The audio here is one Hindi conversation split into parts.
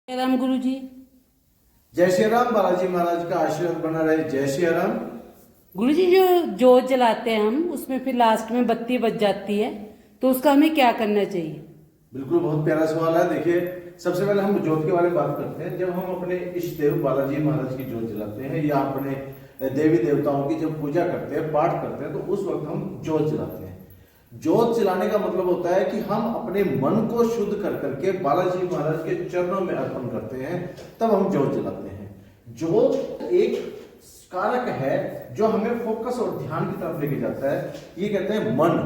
जय राम गुरु जी। जय श्री राम। बालाजी महाराज का आशीर्वाद बना रहे। जय श्री राम। गुरु जी, जो जोत जलाते हैं हम, उसमें फिर लास्ट में बत्ती बच जाती है, तो उसका हमें क्या करना चाहिए? बिल्कुल, बहुत प्यारा सवाल है। देखिए, सबसे पहले हम जोत के बारे में बात करते हैं। जब हम अपने इष्ट देव बालाजी महाराज की जोत जलाते हैं या अपने देवी देवताओं की जब पूजा करते हैं, पाठ करते हैं, तो उस वक्त हम जोत जलाते हैं। जोत जलाने का मतलब होता है कि हम अपने मन को शुद्ध कर करके बालाजी महाराज के चरणों में अर्पण करते हैं, तब हम जोत जलाते हैं। जोत एक कारक है जो हमें फोकस और ध्यान की तरफ लेके जाता है। ये कहते हैं मन।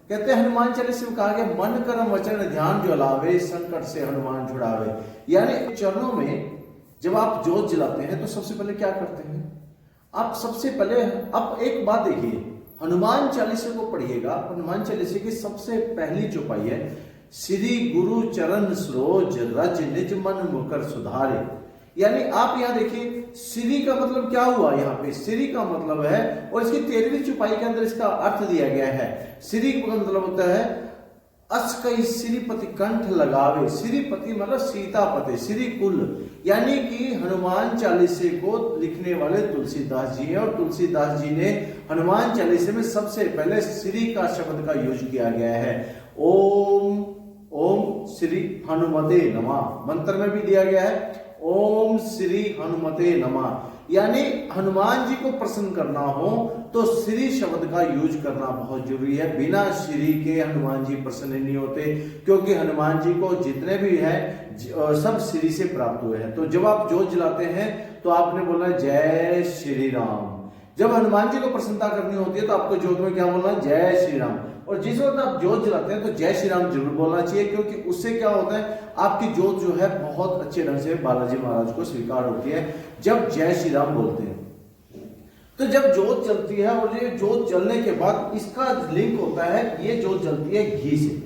कहते हैं हनुमान चालीसा में कहा गया, मन कर्म वचन ध्यान जो लावे, संकट से हनुमान छुड़ावे। यानी चरणों में जब आप जोत जलाते हैं तो सबसे पहले क्या करते हैं? आप सबसे पहले आप एक बात देखिए, हनुमान चालीसा को पढ़िएगा। हनुमान चालीसा की सबसे पहली चौपाई है, श्री गुरु चरण सरोज रज निज मन मुकर सुधारे। यानी आप यहाँ देखिए, श्री का मतलब क्या हुआ? यहाँ पे श्री का मतलब है, और इसकी 13वीं चौपाई के अंदर इसका अर्थ दिया गया है। श्री का मतलब होता है अस कई श्रीपति कंठ लगावे। श्रीपति मतलब सीतापति, श्री कुल। यानी कि हनुमान चालीसे को लिखने वाले तुलसीदास जी हैं, और तुलसीदास जी ने हनुमान चालीसे में सबसे पहले श्री का शब्द का यूज किया गया है। ओम ओम श्री हनुमते नमः मंत्र में भी दिया गया है, ओम श्री हनुमते नमः। यानी हनुमान जी को प्रसन्न करना हो तो श्री शब्द का यूज करना बहुत जरूरी है। बिना श्री के हनुमान जी प्रसन्न नहीं होते, क्योंकि हनुमान जी को जितने भी है सब श्री से प्राप्त हुए हैं। तो जब आप जोत जलाते हैं तो आपने बोलना जय श्री राम। जब हनुमान जी को प्रसन्नता करनी होती है तो आपको जोत में क्या बोलना? जय श्री राम। और जिस वक्त आप जोत जलाते हैं तो जय श्री राम जरूर बोलना चाहिए, क्योंकि उससे क्या होता है, आपकी जोत जो है बहुत अच्छे ढंग से बालाजी महाराज को स्वीकार होती है जब जय श्री राम बोलते हैं। तो जब जोत जलती है, और ये जोत जलने के बाद इसका लिंक होता है, ये जोत जलती है घी से।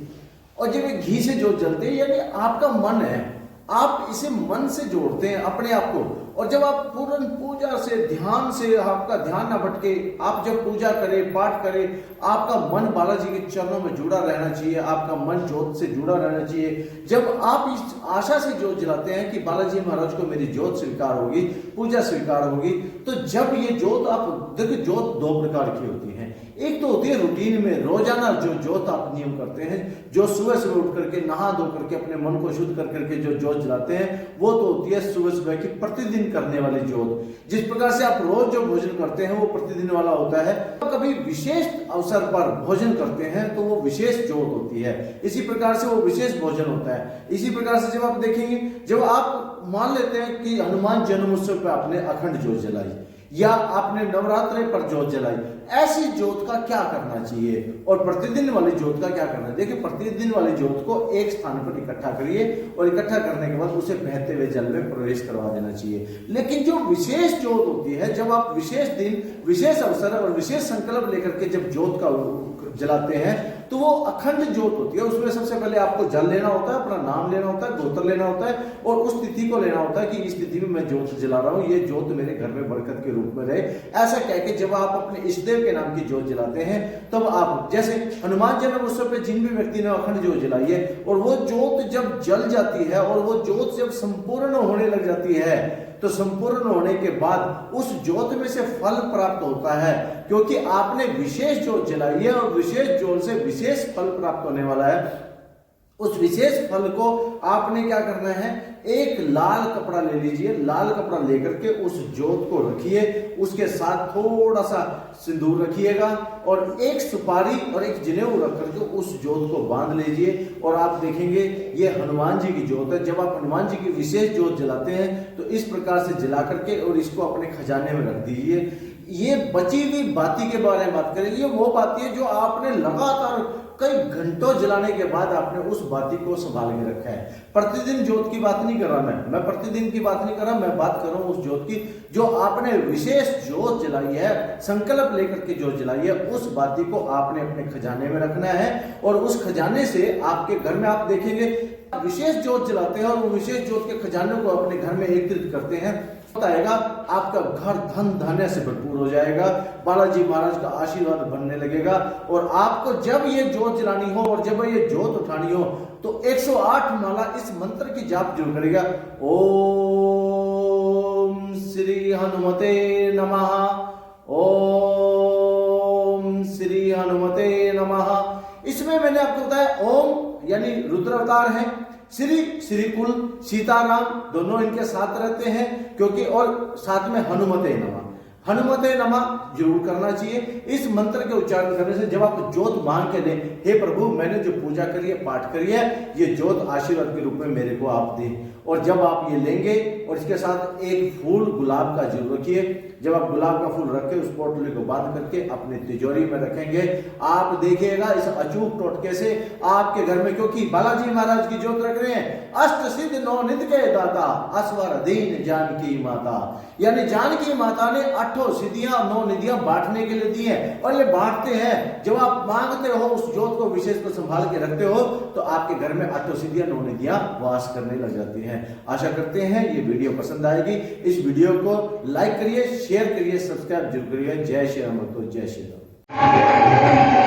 और जब ये घी से जोत जलती है, यानी आपका मन है, आप इसे मन से जोड़ते हैं अपने आप को। और जब आप पूर्ण पूजा से ध्यान से, आपका ध्यान न भटके, आप जब पूजा करें, पाठ करें, आपका मन बालाजी के चरणों में जुड़ा रहना चाहिए, आपका मन जोत से जुड़ा रहना चाहिए। जब आप इस आशा से जोत जलाते हैं कि बालाजी महाराज को मेरी जोत स्वीकार होगी, पूजा स्वीकार होगी, तो जब ये जोत आप देखिए, जोत दो प्रकार की होती है। एक तो होती है रूटीन में रोजाना जो जोत आप नियम करते हैं, जो सुबह सुबह उठ करके नहा धो करके अपने मन को शुद्ध कर करके जो जोत जलाते हैं, वो तो होती है सुबह सुबह की प्रतिदिन करने वाली जोत। जिस प्रकार से आप रोज जो भोजन करते हैं वो प्रतिदिन वाला होता है, तो कभी विशेष अवसर पर भोजन करते हैं तो वो विशेष जोत होती है। इसी प्रकार से वो विशेष भोजन होता है। इसी प्रकार से जब आप देखेंगे, जब आप मान लेते हैं कि हनुमान जन्मोत्सव पे आपने अखंड जोत जलाई, या आपने नवरात्रि पर जोत जलाई, ऐसी जोत का क्या करना चाहिए और प्रतिदिन वाली जोत का क्या करना है? देखिए, प्रतिदिन वाली जोत को एक स्थान पर इकट्ठा करिए, और इकट्ठा करने के बाद उसे बहते हुए जल में प्रवेश करवा देना चाहिए। लेकिन जो विशेष जोत होती है, जब आप विशेष दिन, विशेष अवसर और विशेष संकल्प लेकर के जब जोत का जलाते हैं, तो वो अखंड जोत होती है। उसमें सबसे पहले आपको जल लेना होता है, अपना नाम लेना होता है, गोत्र लेना होता है, और उस तिथि को लेना होता है कि इस तिथि में मैं जोत जला रहा हूं, ये जोत मेरे घर में बरकत के रूप में रहे। ऐसा कह के जब आप अपने इष्ट देव के नाम की जोत जलाते हैं, तब आप, जैसे हनुमान जन्म उत्सव पे जिन भी व्यक्ति ने अखंड जोत जलाई है, और वो जोत जब जल जाती है और वो जोत जब संपूर्ण होने लग जाती है, तो संपूर्ण होने के बाद उस जोत में से फल प्राप्त होता है, क्योंकि आपने विशेष जोत जलाई है, और विशेष जोत से विशेष फल प्राप्त होने वाला है। उस विशेष फल को आपने क्या करना है, एक लाल कपड़ा ले लीजिए, लाल कपड़ा लेकर के उस जोत को रखिए, उसके साथ थोड़ा सा सिंदूर रखिएगा, और एक सुपारी और एक जनेऊ रख करके उस जोत को बांध लीजिए, और आप देखेंगे ये हनुमान जी की जोत है। जब आप हनुमान जी की विशेष जोत जलाते हैं तो इस प्रकार से जला करके और इसको अपने खजाने में रख दीजिए। ये बची हुई बाती के बारे में बात करें, ये वो बाती है जो आपने लगातार कई घंटों जलाने के बाद आपने उस बाती को संभाल के रखा है। प्रतिदिन जोत की बात नहीं कर रहा मैं प्रतिदिन की बात नहीं कर रहा, मैं बात कर रहा हूं उस जोत की जो आपने विशेष जोत जलाई है, संकल्प लेकर के जोत जलाई है। उस बाती को आपने अपने खजाने में रखना है, और उस खजाने से आपके घर में आप देखेंगे विशेष जोत जलाते हैं, और वो विशेष जोत के खजाने को अपने घर में एकत्रित करते हैं। आएगा, आपका घर धन धान्य से भरपूर हो जाएगा, बालाजी महाराज का आशीर्वाद बनने लगेगा। और आपको जब ये जोत जलानी हो और जब ये जोत उठानी हो तो 108 माला इस मंत्र की जाप जरूर करेगा। ओम श्री हनुमते नमः, ओम श्री हनुमते नमः। इसमें मैंने आपको बताया ओम यानी रुद्र अवतार है, श्री कुल सीताराम दोनों इनके साथ रहते हैं क्योंकि, और साथ में हनुमते नमः, हनुमते नमः जरूर करना चाहिए। इस मंत्र के उच्चारण करने से जब आप जोत मांग के दें, हे प्रभु मैंने जो पूजा करी है, पाठ करी है, ये जोत आशीर्वाद के रूप में मेरे को आप दें। और जब आप ये लेंगे और इसके साथ एक फूल गुलाब का जरूर रखिए। जब आप गुलाब का फूल रखें उस पोटली को बांध करके अपनी तिजोरी में रखेंगे, आप देखिएगा इस अचूक टोटके से आपके घर में, क्योंकि बालाजी महाराज की जोत रख रहे हैं, अष्ट सिद्ध नौ निध के दाता असवर दीन जानकी माता, यानी जानकी माता ने 8 सिद्धियां 9 निधियां बांटने के लिए दी हैं और ये बांटते हैं। जब आप मांगते हो उस जोत को विशेष को संभाल के रखते हो तो आपके घर में 8 सिद्धियां 9 निधियां वास करने लग जाती हैं। आशा करते हैं ये वीडियो पसंद आएगी। इस वीडियो को लाइक करिए, शेयर करिए, सब्सक्राइब जरूर करिए। जय श्री राम, जय श्री राम।